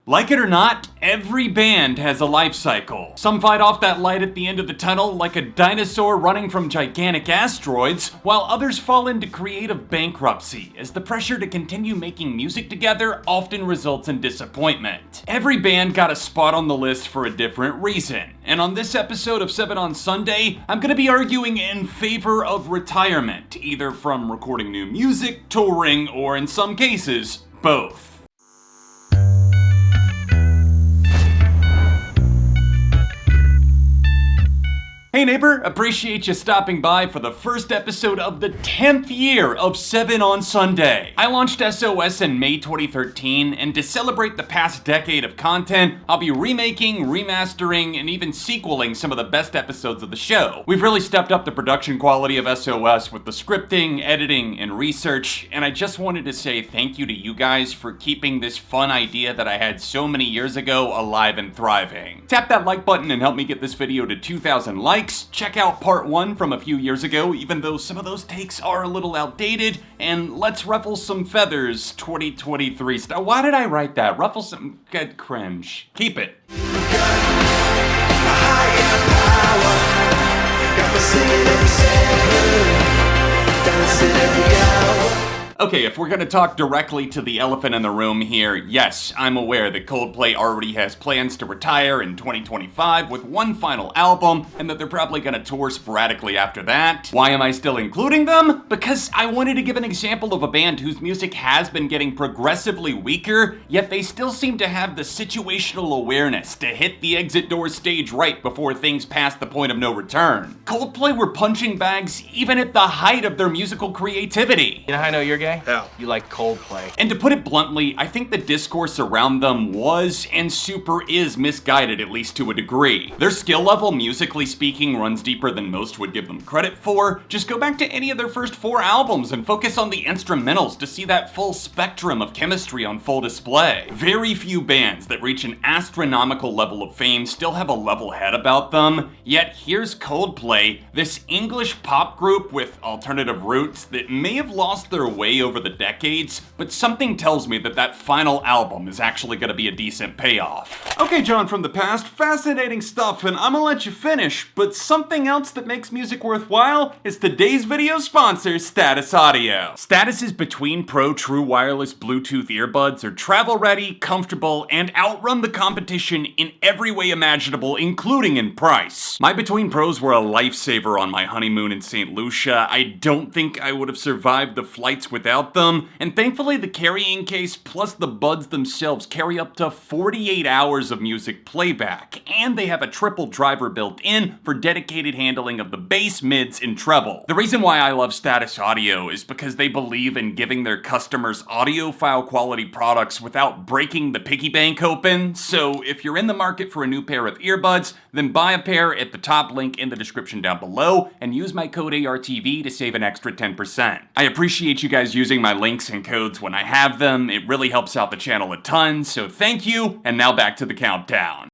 Like it or not, every band has a life cycle. Some fight off that light at the end of the tunnel like a dinosaur running from gigantic asteroids, while others fall into creative bankruptcy, as the pressure to continue making music together often results in disappointment. Every band got a spot on the list for a different reason, and on this episode of 7 on Sunday, I'm gonna be arguing in favor of retirement, either from recording new music, touring, or in some cases, both. Hey neighbor, appreciate you stopping by for the first episode of the 10th year of 7 on Sunday. I launched SOS in May 2013, and to celebrate the past decade of content, I'll be remaking, remastering, and even sequeling some of the best episodes of the show. We've really stepped up the production quality of SOS with the scripting, editing, and research, and I just wanted to say thank you to you guys for keeping this fun idea that I had so many years ago alive and thriving. Tap that like button and help me get this video to 2,000 likes. Check out part 1 from a few years ago, even though some of those takes are a little outdated, and let's ruffle some feathers 2023 style. Why did I write that? Ruffle some... Good cringe. Keep it. Okay, if we're gonna talk directly to the elephant in the room here, yes, I'm aware that Coldplay already has plans to retire in 2025 with one final album, and that they're probably gonna tour sporadically after that. Why am I still including them? Because I wanted to give an example of a band whose music has been getting progressively weaker, yet they still seem to have the situational awareness to hit the exit door stage right before things pass the point of no return. Coldplay were punching bags even at the height of their musical creativity. You know how I know you're gay? How? You like Coldplay. And to put it bluntly, I think the discourse around them was and super is misguided, at least to a degree. Their skill level, musically speaking, runs deeper than most would give them credit for. Just go back to any of their first 4 albums and focus on the instrumentals to see that full spectrum of chemistry on full display. Very few bands that reach an astronomical level of fame still have a level head about them, yet here's Coldplay, this English pop group with alternative roots that may have lost their way over the decades, but something tells me that that final album is actually gonna be a decent payoff. Okay, John from the past, fascinating stuff, and I'm gonna let you finish, but something else that makes music worthwhile is today's video sponsor, Status Audio. Status is between pro true wireless Bluetooth earbuds are travel ready, comfortable, and outrun the competition in every way imaginable, including in price. My Between Pros were a lifesaver on my honeymoon in St. Lucia. I don't think I would have survived the flights without them, and thankfully the carrying case plus the buds themselves carry up to 48 hours of music playback, and they have a triple driver built in for dedicated handling of the bass, mids, and treble. The reason why I love Status Audio is because they believe in giving their customers audiophile quality products without breaking the piggy bank open, so if you're in the market for a new pair of earbuds, then buy a pair at the top link in the description down below, and use my code ARTV to save an extra 10%. I appreciate you guys using my links and codes when I have them. It really helps out the channel a ton, so thank you, and now back to the countdown.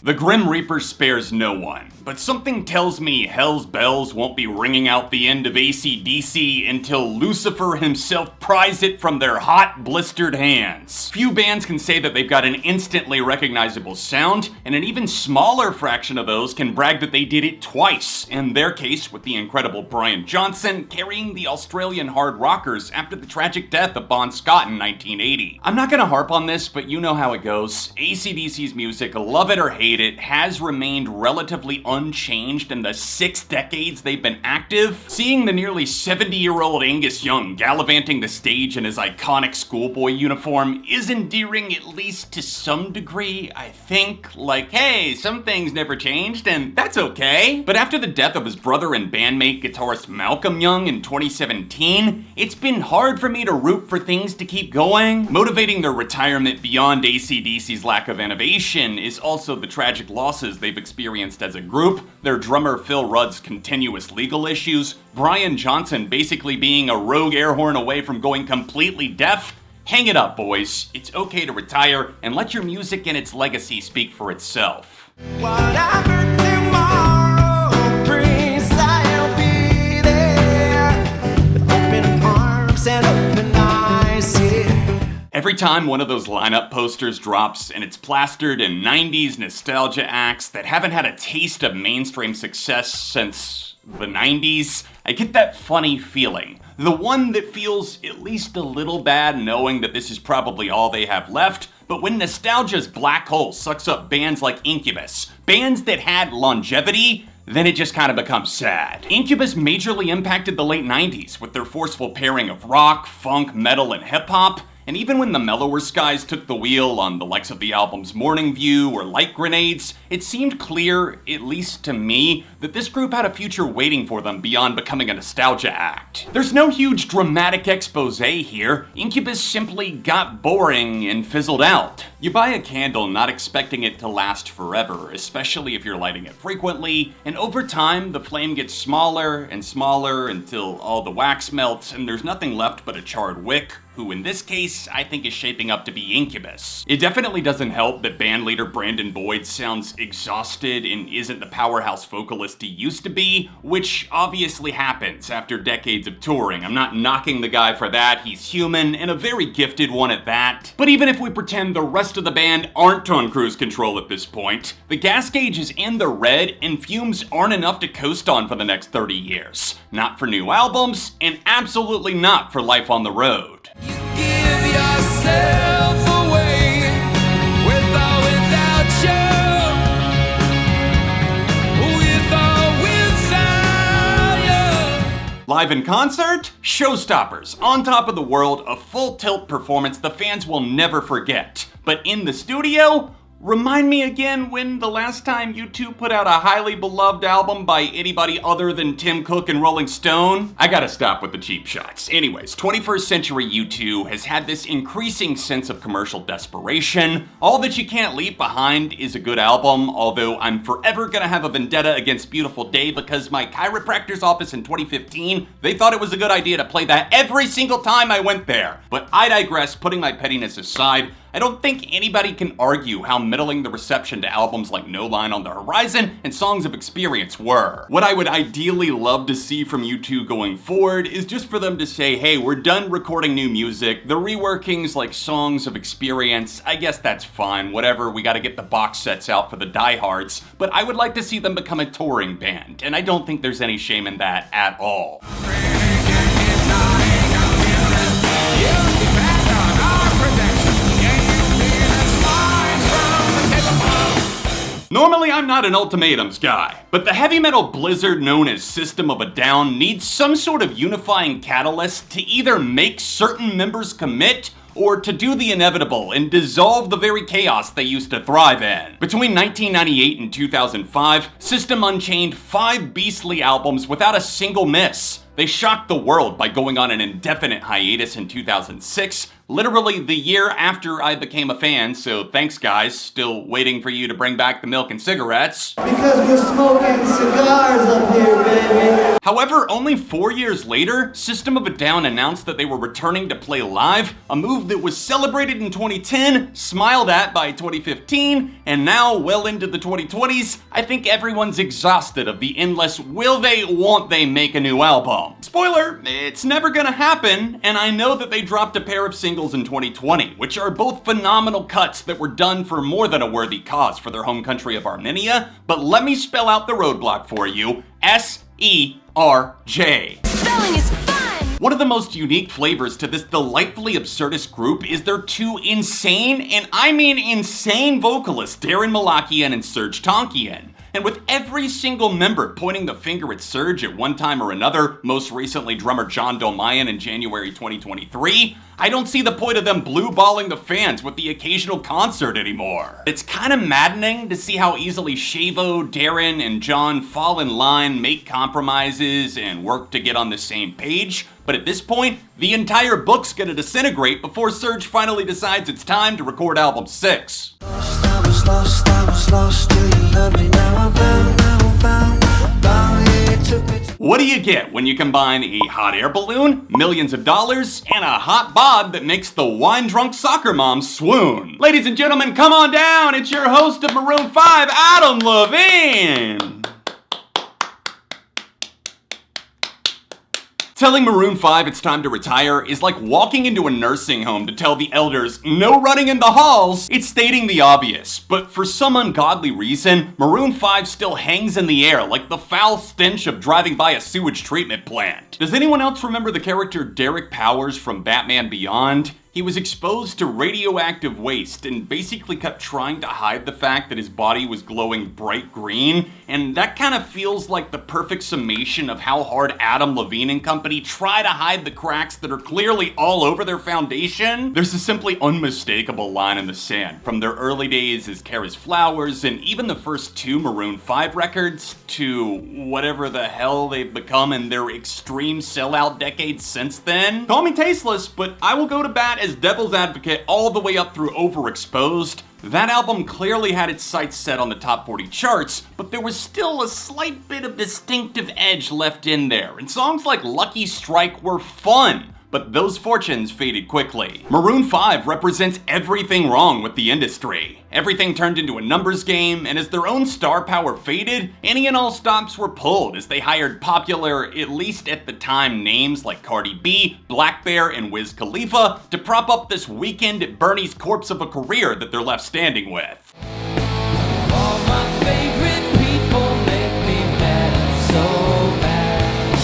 The Grim Reaper spares no one, but something tells me hell's bells won't be ringing out the end of AC/DC until Lucifer himself pries it from their hot, blistered hands. Few bands can say that they've got an instantly recognizable sound, and an even smaller fraction of those can brag that they did it twice, in their case with the incredible Brian Johnson carrying the Australian hard rockers after the tragic death of Bon Scott in 1980. I'm not gonna harp on this, but you know how it goes. AC/DC's music, love it or hate it, has remained relatively unchanged in the 6 decades they've been active. Seeing the nearly 70-year-old Angus Young gallivanting the stage in his iconic schoolboy uniform is endearing, at least to some degree, I think. Like, hey, some things never changed, and that's okay. But after the death of his brother and bandmate guitarist Malcom Young in 2017, it's been hard for me to root for things to keep going. Motivating their retirement beyond AC/DC's lack of innovation is also the tragic losses they've experienced as a group, their drummer Phil Rudd's continuous legal issues, Brian Johnson basically being a rogue air horn away from going completely deaf. Hang it up, boys. It's okay to retire and let your music and its legacy speak for itself. Whatever tomorrow brings, I'll be there. Every time one of those lineup posters drops and it's plastered in 90s nostalgia acts that haven't had a taste of mainstream success since the 90s, I get that funny feeling. The one that feels at least a little bad knowing that this is probably all they have left, but when nostalgia's black hole sucks up bands like Incubus, bands that had longevity, then it just kind of becomes sad. Incubus majorly impacted the late 90s with their forceful pairing of rock, funk, metal, and hip-hop, and even when the mellower skies took the wheel on the likes of the albums Morning View or Light Grenades, it seemed clear, at least to me, that this group had a future waiting for them beyond becoming a nostalgia act. There's no huge dramatic expose here. Incubus simply got boring and fizzled out. You buy a candle not expecting it to last forever, especially if you're lighting it frequently, and over time the flame gets smaller and smaller until all the wax melts and there's nothing left but a charred wick, who in this case, I think is shaping up to be Incubus. It definitely doesn't help that bandleader Brandon Boyd sounds exhausted and isn't the powerhouse vocalist he used to be, which obviously happens after decades of touring. I'm not knocking the guy for that, he's human, and a very gifted one at that. But even if we pretend the rest of the band aren't on cruise control at this point, the gas gauge is in the red and fumes aren't enough to coast on for the next 30 years. Not for new albums, and absolutely not for life on the road. You give yourself away with or without you. With or without you. Live in concert? Showstoppers. On top of the world, a full tilt performance the fans will never forget. But in the studio? Remind me again when the last time U2 put out a highly beloved album by anybody other than Tim Cook and Rolling Stone? I gotta stop with the cheap shots. Anyways, 21st century U2 has had this increasing sense of commercial desperation. All That You Can't Leave Behind is a good album, although I'm forever gonna have a vendetta against Beautiful Day because my chiropractor's office in 2015, they thought it was a good idea to play that every single time I went there. But I digress, putting my pettiness aside. I don't think anybody can argue how middling the reception to albums like No Line on the Horizon and Songs of Experience were. What I would ideally love to see from U2 going forward is just for them to say, hey, we're done recording new music, the reworkings like Songs of Experience, I guess that's fine, whatever, we gotta get the box sets out for the diehards, but I would like to see them become a touring band, and I don't think there's any shame in that at all. Normally, I'm not an ultimatums guy, but the heavy metal blizzard known as System of a Down needs some sort of unifying catalyst to either make certain members commit or to do the inevitable and dissolve the very chaos they used to thrive in. Between 1998 and 2005, System Unchained 5 beastly albums without a single miss. They shocked the world by going on an indefinite hiatus in 2006, literally the year after I became a fan, so thanks guys, still waiting for you to bring back the milk and cigarettes. Because we're smoking cigars up here, baby. However, only 4 years later, System of a Down announced that they were returning to play live, a move that was celebrated in 2010, smiled at by 2015, and now, well into the 2020s, I think everyone's exhausted of the endless will they, won't they make a new album. Spoiler, it's never gonna happen, and I know that they dropped a pair of singles in 2020, which are both phenomenal cuts that were done for more than a worthy cause for their home country of Armenia, but let me spell out the roadblock for you. S-E-R-J. Spelling is fun! One of the most unique flavors to this delightfully absurdist group is their two insane, and I mean insane vocalists, Daron Malakian and Serj Tankian. And with every single member pointing the finger at Serj at one time or another, most recently drummer John Dolmayan in January 2023, I don't see the point of them blue-balling the fans with the occasional concert anymore. It's kind of maddening to see how easily Shavo, Daron, and John fall in line, make compromises, and work to get on the same page. But at this point, the entire book's gonna disintegrate before Serj finally decides it's time to record album 6. What do you get when you combine a hot air balloon, millions of dollars, and a hot bod that makes the wine-drunk soccer mom swoon? Ladies and gentlemen, come on down, it's your host of Maroon 5, Adam Levine! Telling Maroon 5 it's time to retire is like walking into a nursing home to tell the elders, no running in the halls. It's stating the obvious, but for some ungodly reason, Maroon 5 still hangs in the air like the foul stench of driving by a sewage treatment plant. Does anyone else remember the character Derek Powers from Batman Beyond? He was exposed to radioactive waste and basically kept trying to hide the fact that his body was glowing bright green, and that kind of feels like the perfect summation of how hard Adam Levine and company try to hide the cracks that are clearly all over their foundation. There's a simply unmistakable line in the sand, from their early days as Kara's Flowers and even the first 2 Maroon 5 records to whatever the hell they've become in their extreme sellout decades since then. Call me tasteless, but I will go to bat as devil's advocate all the way up through Overexposed. That album clearly had its sights set on the top 40 charts, but there was still a slight bit of distinctive edge left in there, and songs like Lucky Strike were fun. But those fortunes faded quickly. Maroon 5 represents everything wrong with the industry. Everything turned into a numbers game, and as their own star power faded, any and all stops were pulled as they hired popular, at least at the time, names like Cardi B, Black Bear, and Wiz Khalifa to prop up this weekend at Bernie's corpse of a career that they're left standing with. All my favorite people make me mad, so bad.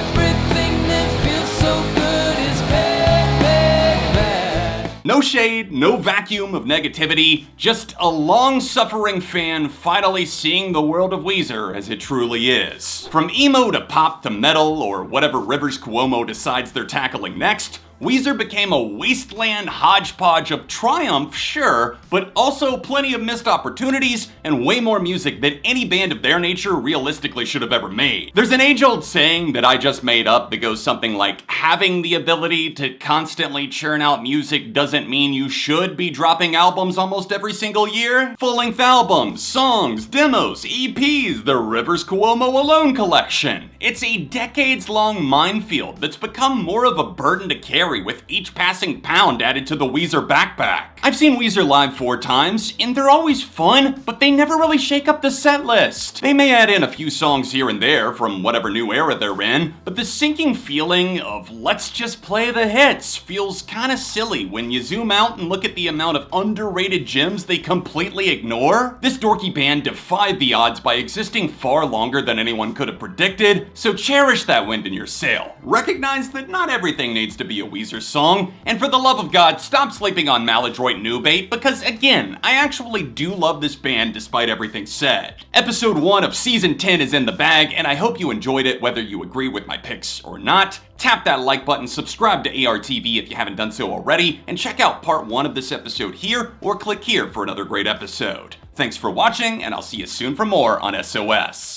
Everything that feels so good is bad, bad, bad. No shade, no vacuum of negativity, just a long-suffering fan finally seeing the world of Weezer as it truly is. From emo to pop to metal, or whatever Rivers Cuomo decides they're tackling next, Weezer became a wasteland hodgepodge of triumph, sure, but also plenty of missed opportunities and way more music than any band of their nature realistically should have ever made. There's an age-old saying that I just made up that goes something like, having the ability to constantly churn out music doesn't mean you should be dropping albums almost every single year. Full-length albums, songs, demos, EPs, the Rivers Cuomo Alone collection. It's a decades-long minefield that's become more of a burden to carry with each passing pound added to the Weezer backpack. I've seen Weezer live 4 times, and they're always fun, but they never really shake up the set list. They may add in a few songs here and there from whatever new era they're in, but the sinking feeling of let's just play the hits feels kinda silly when you zoom out and look at the amount of underrated gems they completely ignore. This dorky band defied the odds by existing far longer than anyone could have predicted, so cherish that wind in your sail. Recognize that not everything needs to be a Weezer song, and for the love of God, stop sleeping on Maladroit Newbait, because again, I actually do love this band despite everything said. Episode 1 of Season 10 is in the bag, and I hope you enjoyed it whether you agree with my picks or not. Tap that like button, subscribe to ARTV if you haven't done so already, and check out part 1 of this episode here, or click here for another great episode. Thanks for watching, and I'll see you soon for more on SOS.